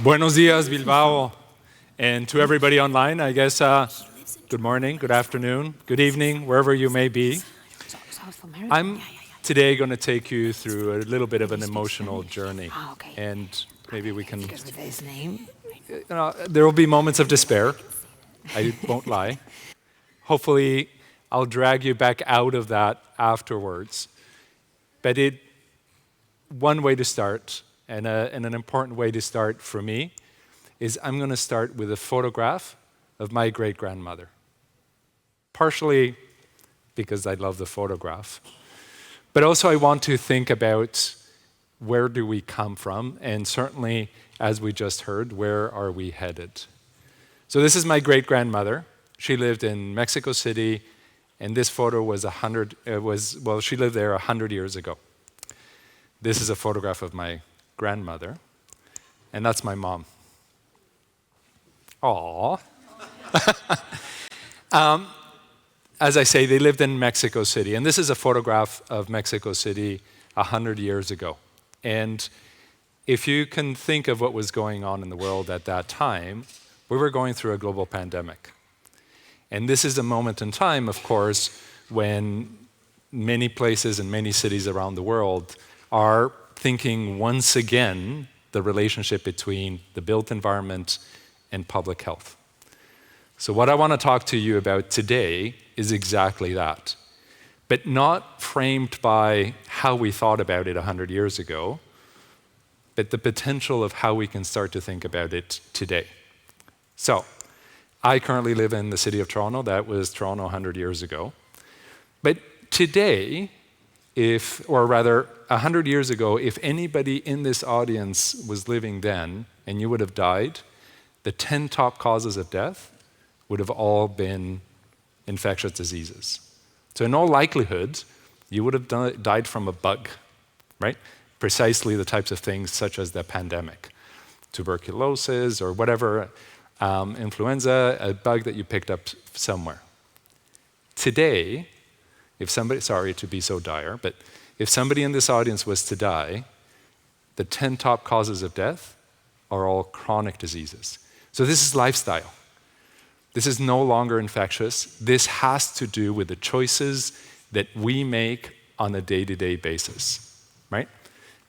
Buenos dias, Bilbao. And to everybody online, I guess, good morning, good afternoon, good evening, wherever you may be. I'm today going to take you through a little bit of an emotional journey. And maybe we can, there will be moments of despair. I won't lie. Hopefully, I'll drag you back out of that afterwards. But one way to start, and an important way to start for me, is I'm going to start with a photograph of my great-grandmother. Partially because I love the photograph. But also I want to think about where do we come from, and certainly, as we just heard, where are we headed? So this is my great-grandmother. She lived in Mexico City, and this photo was she lived there 100 years ago. This is a photograph of my grandmother, and that's my mom. Aww. As I say, they lived in Mexico City, and this is a photograph of Mexico City 100 years ago. And if you can think of what was going on in the world at that time, we were going through a global pandemic. And this is a moment in time, of course, when many places and many cities around the world are thinking once again the relationship between the built environment and public health. So what I want to talk to you about today is exactly that, but not framed by how we thought about it 100 years ago, but the potential of how we can start to think about it today. So, I currently live in the city of Toronto. That was Toronto 100 years ago. But today, 100 years ago, if anybody in this audience was living then and you would have died, the 10 top causes of death would have all been infectious diseases. So in all likelihood, you would have died from a bug, right? Precisely the types of things such as the pandemic, tuberculosis or whatever, influenza, a bug that you picked up somewhere. Today, if somebody, sorry to be so dire, but if somebody in this audience was to die, the 10 top causes of death are all chronic diseases. So this is lifestyle. This is no longer infectious. This has to do with the choices that we make on a day-to-day basis, right?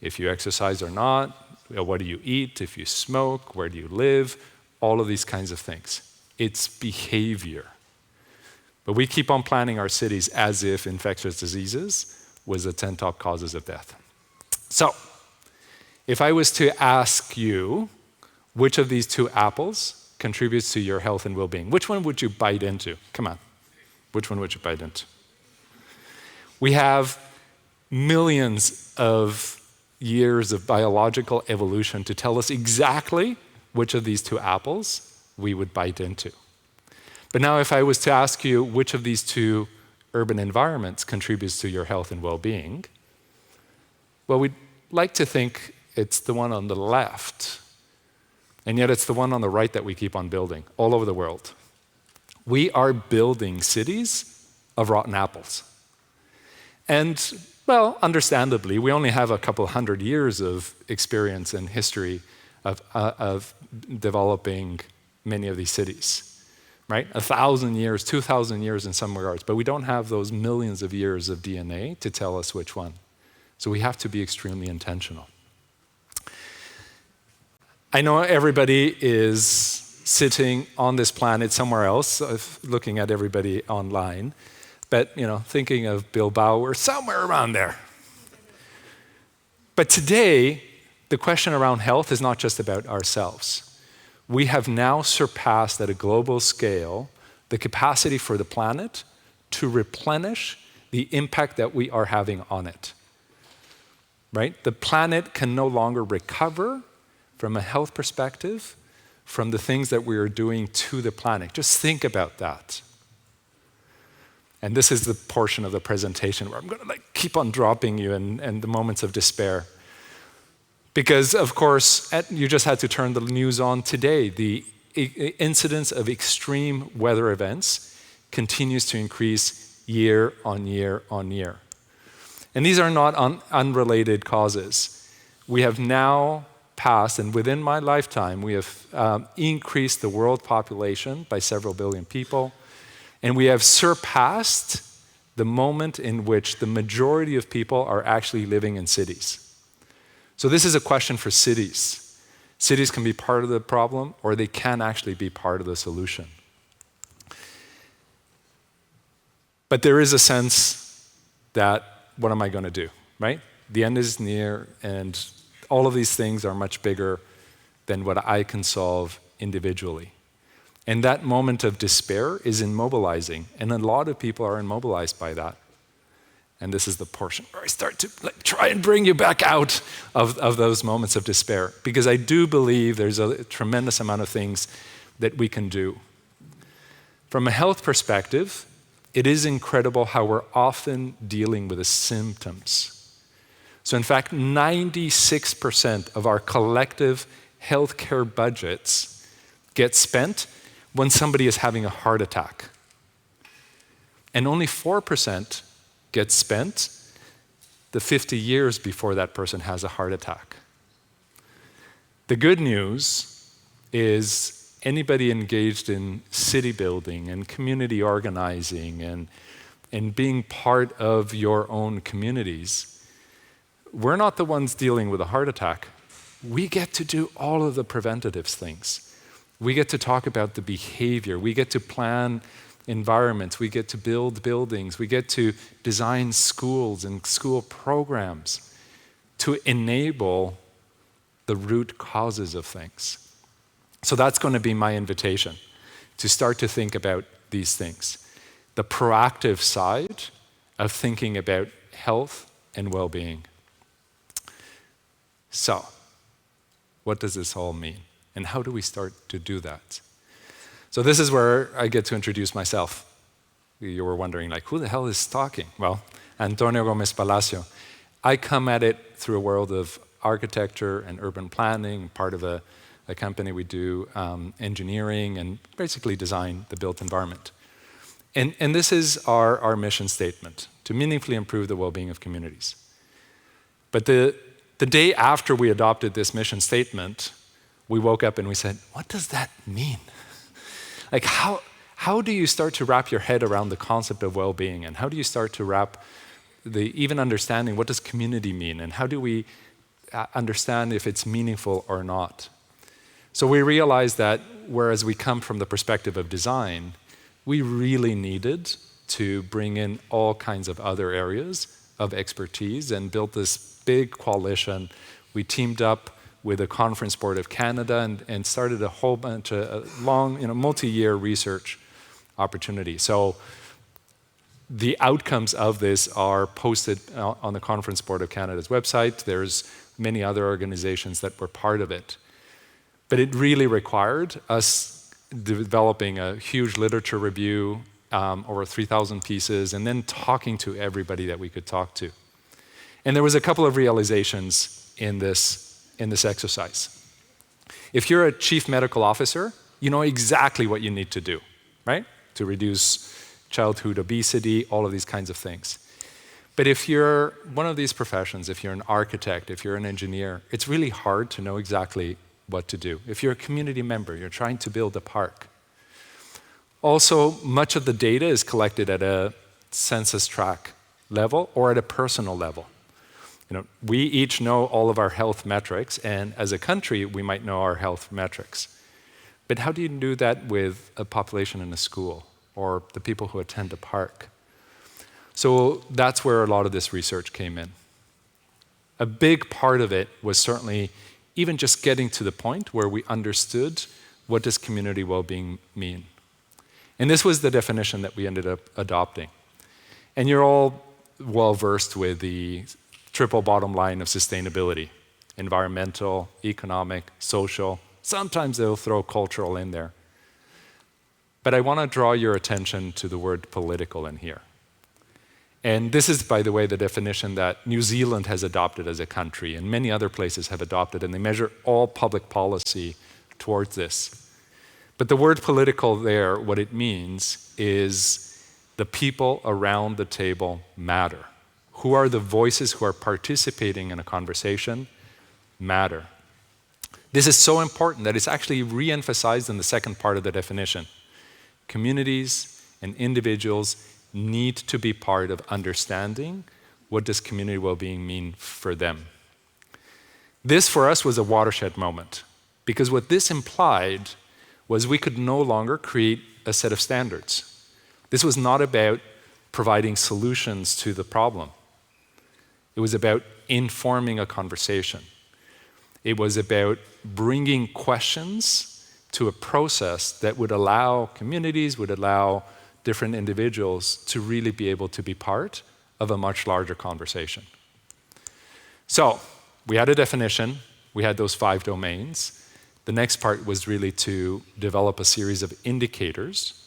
If you exercise or not, what do you eat, if you smoke, where do you live, all of these kinds of things. It's behavior. But we keep on planning our cities as if infectious diseases was the 10 top causes of death. So, if I was to ask you which of these two apples contributes to your health and well-being, which one would you bite into? Come on. Which one would you bite into? We have millions of years of biological evolution to tell us exactly which of these two apples we would bite into. But now if I was to ask you which of these two urban environments contributes to your health and well-being, well, we'd like to think it's the one on the left, and yet it's the one on the right that we keep on building all over the world. We are building cities of rotten apples. And, well, understandably, we only have a couple hundred years of experience and history of developing many of these cities, right? 1,000 years, 2,000 years in some regards, but we don't have those millions of years of DNA to tell us which one. So we have to be extremely intentional. I know everybody is sitting on this planet somewhere else, looking at everybody online, but thinking of Bilbao, we're somewhere around there. But today, the question around health is not just about ourselves. We have now surpassed at a global scale the capacity for the planet to replenish the impact that we are having on it. Right? The planet can no longer recover from a health perspective from the things that we are doing to the planet. Just think about that. And this is the portion of the presentation where I'm going to keep on dropping you in the moments of despair. Because, of course, you just had to turn the news on today. The incidence of extreme weather events continues to increase year on year on year. And these are not unrelated causes. We have now passed, and within my lifetime, we have increased the world population by several billion people, and we have surpassed the moment in which the majority of people are actually living in cities. So this is a question for cities. Cities can be part of the problem, or they can actually be part of the solution. But there is a sense that, what am I going to do, right? The end is near, and all of these things are much bigger than what I can solve individually. And that moment of despair is immobilizing, and a lot of people are immobilized by that. And this is the portion where I start to try and bring you back out of those moments of despair, because I do believe there's a tremendous amount of things that we can do. From a health perspective, it is incredible how we're often dealing with the symptoms. So in fact, 96% of our collective healthcare budgets get spent when somebody is having a heart attack. And only 4% gets spent the 50 years before that person has a heart attack. The good news is anybody engaged in city building and community organizing and being part of your own communities, we're not the ones dealing with a heart attack. We get to do all of the preventative things. We get to talk about the behavior. We get to plan environments. We get to build buildings. We get to design schools and school programs to enable the root causes of things. So that's going to be my invitation, to start to think about these things. The proactive side of thinking about health and well-being. So, what does this all mean? And how do we start to do that? So this is where I get to introduce myself. You were wondering, who the hell is talking? Well, Antonio Gomez-Palacio. I come at it through a world of architecture and urban planning, part of a company we do engineering and basically design the built environment. And this is our mission statement, to meaningfully improve the well-being of communities. But the day after we adopted this mission statement, we woke up and we said, what does that mean? How do you start to wrap your head around the concept of well-being? And how do you start to wrap even understanding what does community mean? And how do we understand if it's meaningful or not? So we realized that whereas we come from the perspective of design, we really needed to bring in all kinds of other areas of expertise and built this big coalition. We teamed up with the Conference Board of Canada and started a whole bunch of long, multi-year research opportunity. So the outcomes of this are posted on the Conference Board of Canada's website. There's many other organizations that were part of it. But it really required us developing a huge literature review, over 3,000 pieces, and then talking to everybody that we could talk to. And there was a couple of realizations in this exercise. If you're a chief medical officer, you know exactly what you need to do, right? To reduce childhood obesity, all of these kinds of things. But if you're one of these professions, if you're an architect, if you're an engineer, it's really hard to know exactly what to do. If you're a community member, you're trying to build a park. Also, much of the data is collected at a census tract level or at a personal level. We each know all of our health metrics, and as a country, we might know our health metrics. But how do you do that with a population in a school or the people who attend a park? So that's where a lot of this research came in. A big part of it was certainly even just getting to the point where we understood what does community well-being mean. And this was the definition that we ended up adopting. And you're all well-versed with the triple bottom line of sustainability: environmental, economic, social. Sometimes they'll throw cultural in there. But I want to draw your attention to the word political in here. And this is, by the way, the definition that New Zealand has adopted as a country, and many other places have adopted, and they measure all public policy towards this. But the word political there, what it means is the people around the table matter. Who are the voices who are participating in a conversation matter. This is so important that it's actually re-emphasized in the second part of the definition. Communities and individuals need to be part of understanding what does community well-being mean for them. This, for us, was a watershed moment, because what this implied was we could no longer create a set of standards. This was not about providing solutions to the problem. It was about informing a conversation. It was about bringing questions to a process that would allow communities, would allow different individuals to really be able to be part of a much larger conversation. So, we had a definition, we had those 5 domains. The next part was really to develop a series of indicators,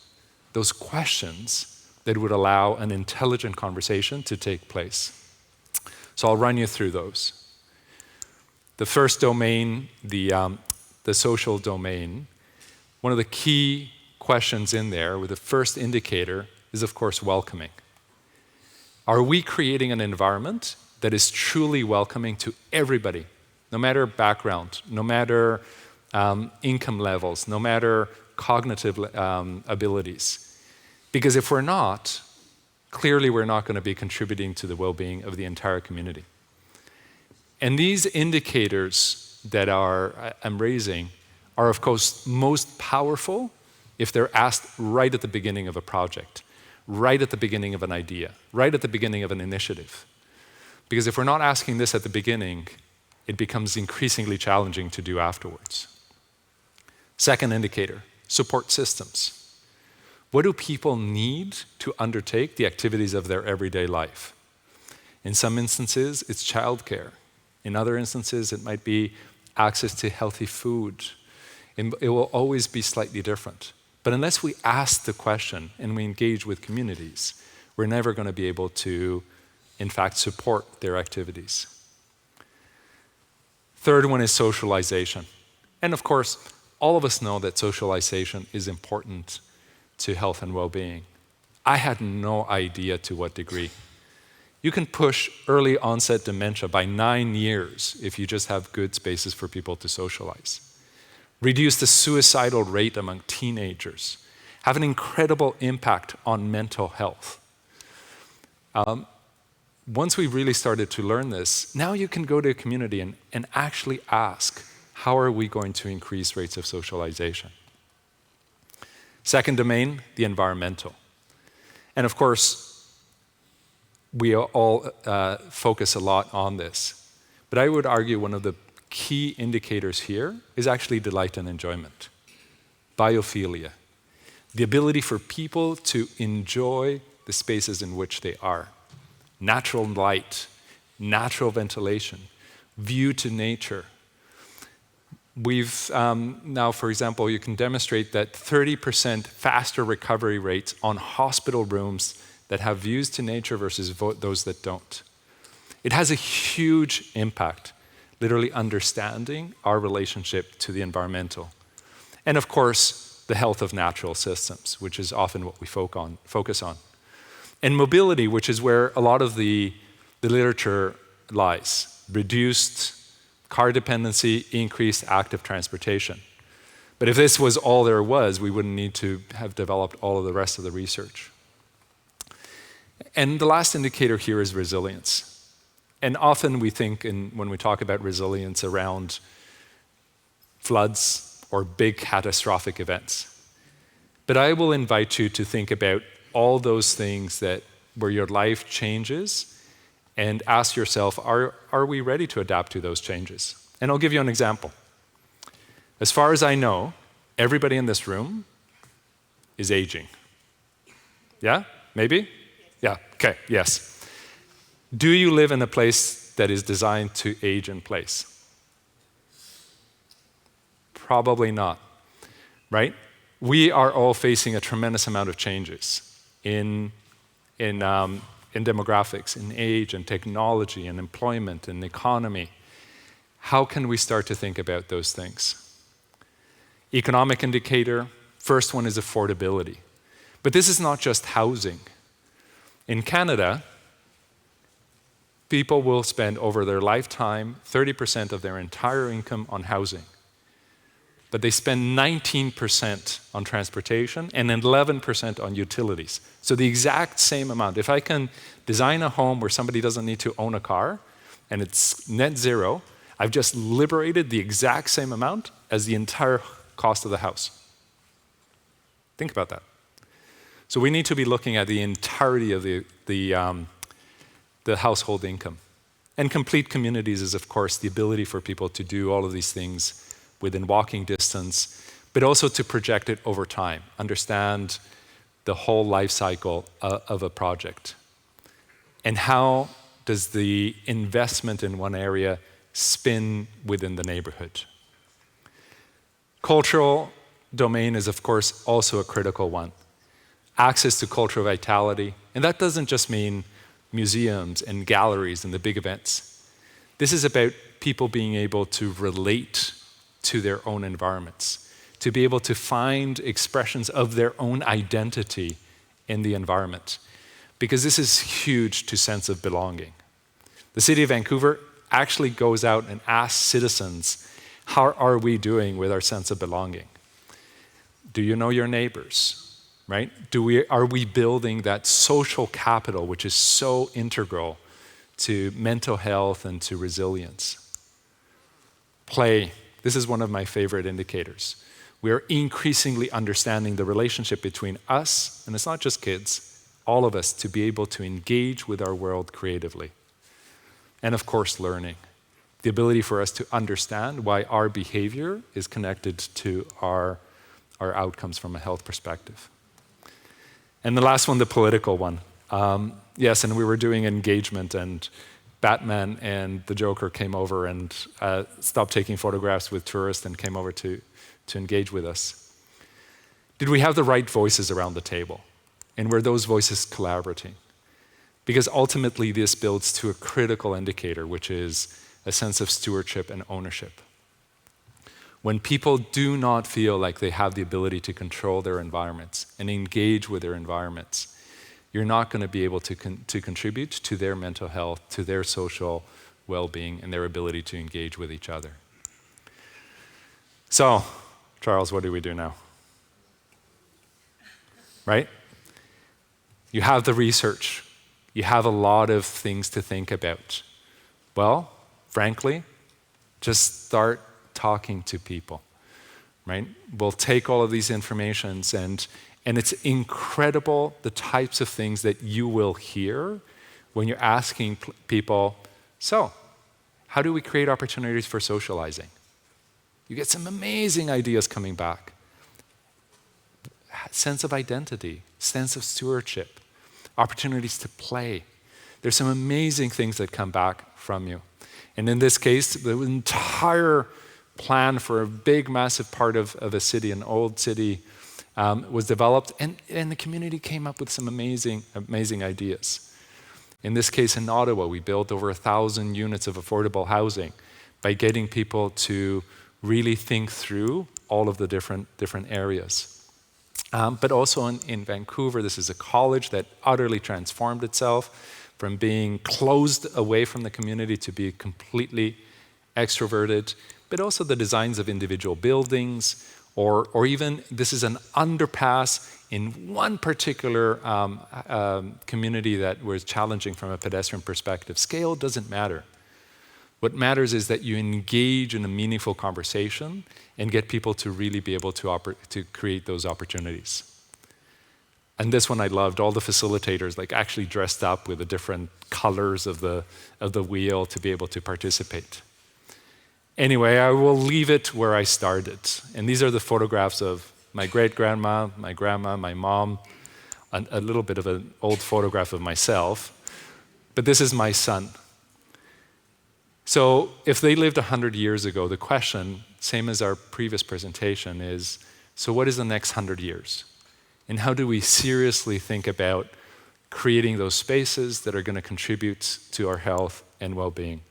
those questions that would allow an intelligent conversation to take place. So I'll run you through those. The first domain, the social domain, one of the key questions in there, with the first indicator, is of course welcoming. Are we creating an environment that is truly welcoming to everybody, no matter background, no matter income levels, no matter cognitive abilities? Because if we're not, clearly we're not going to be contributing to the well-being of the entire community. And these indicators that I'm raising are, of course, most powerful if they're asked right at the beginning of a project, right at the beginning of an idea, right at the beginning of an initiative. Because if we're not asking this at the beginning, it becomes increasingly challenging to do afterwards. Second indicator, support systems. What do people need to undertake the activities of their everyday life? In some instances, it's childcare. In other instances, it might be access to healthy food. It will always be slightly different. But unless we ask the question and we engage with communities, we're never going to be able to, in fact, support their activities. Third one is socialization. And of course, all of us know that socialization is important to health and well-being. I had no idea to what degree. You can push early onset dementia by 9 years if you just have good spaces for people to socialize. Reduce the suicidal rate among teenagers. Have an incredible impact on mental health. Once we really started to learn this, now you can go to a community and actually ask, how are we going to increase rates of socialization? Second domain, the environmental. And of course, we all focus a lot on this. But I would argue one of the key indicators here is actually delight and enjoyment. Biophilia. The ability for people to enjoy the spaces in which they are. Natural light, natural ventilation, view to nature. We've now, for example, you can demonstrate that 30% faster recovery rates on hospital rooms that have views to nature versus those that don't. It has a huge impact, literally understanding our relationship to the environmental. And of course, the health of natural systems, which is often what we focus on. And mobility, which is where a lot of the literature lies. Reduced car dependency, increased active transportation. But if this was all there was, we wouldn't need to have developed all of the rest of the research. And the last indicator here is resilience. And often we think, when we talk about resilience, around floods or big catastrophic events. But I will invite you to think about all those things where your life changes, and ask yourself, are we ready to adapt to those changes? And I'll give you an example. As far as I know, everybody in this room is aging. Yeah? Maybe? Yeah, okay, yes. Do you live in a place that is designed to age in place? Probably not, right? We are all facing a tremendous amount of changes in demographics, in age, and technology, and employment, and economy. How can we start to think about those things? Economic indicator, first one is affordability. But this is not just housing. In Canada, people will spend over their lifetime 30% of their entire income on housing. but they spend 19% on transportation and 11% on utilities. So the exact same amount. If I can design a home where somebody doesn't need to own a car and it's net zero, I've just liberated the exact same amount as the entire cost of the house. Think about that. So we need to be looking at the entirety of the household income. And complete communities is, of course, the ability for people to do all of these things within walking distance, but also to project it over time, understand the whole life cycle of a project. And how does the investment in one area spin within the neighborhood? Cultural domain is, of course, also a critical one. Access to cultural vitality, and that doesn't just mean museums and galleries and the big events. This is about people being able to relate to their own environments, to be able to find expressions of their own identity in the environment, because this is huge to sense of belonging. The city of Vancouver actually goes out and asks citizens, how are we doing with our sense of belonging? Do you know your neighbors? Right? Are we building that social capital, which is so integral to mental health and to resilience? Play. This is one of my favorite indicators. We are increasingly understanding the relationship between us, and it's not just kids, all of us, to be able to engage with our world creatively. And of course, learning. The ability for us to understand why our behavior is connected to our outcomes from a health perspective. And the last one, the political one. Yes, and we were doing engagement, and Batman and the Joker came over and stopped taking photographs with tourists and came over to engage with us. Did we have the right voices around the table? And were those voices collaborating? Because ultimately this builds to a critical indicator, which is a sense of stewardship and ownership. When people do not feel like they have the ability to control their environments and engage with their environments, you're not going to be able to contribute to their mental health, to their social well-being, and their ability to engage with each other. So, Charles, what do we do now? Right? You have the research. You have a lot of things to think about. Well, frankly, just start talking to people, right? We'll take all of these informations and it's incredible the types of things that you will hear when you're asking people, so, how do we create opportunities for socializing? You get some amazing ideas coming back. Sense of identity, sense of stewardship, opportunities to play. There's some amazing things that come back from you. And in this case, the entire plan for a big, massive part of a city, an old city, was developed, and the community came up with some amazing ideas. In this case, in Ottawa, we built over 1,000 units of affordable housing by getting people to really think through all of the different areas. But also in Vancouver, this is a college that utterly transformed itself from being closed away from the community to be completely extroverted, but also the designs of individual buildings, or even this is an underpass in one particular community that was challenging from a pedestrian perspective. Scale doesn't matter. What matters is that you engage in a meaningful conversation and get people to really be able to create those opportunities. And this one I loved. All the facilitators actually dressed up with the different colors of the wheel to be able to participate. Anyway, I will leave it where I started. And these are the photographs of my great-grandma, my grandma, my mom, a little bit of an old photograph of myself. But this is my son. So if they lived 100 years ago, the question, same as our previous presentation, is, so what is the next 100 years? And how do we seriously think about creating those spaces that are going to contribute to our health and well-being?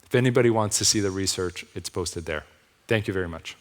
If anybody wants to see the research, it's posted there. Thank you very much.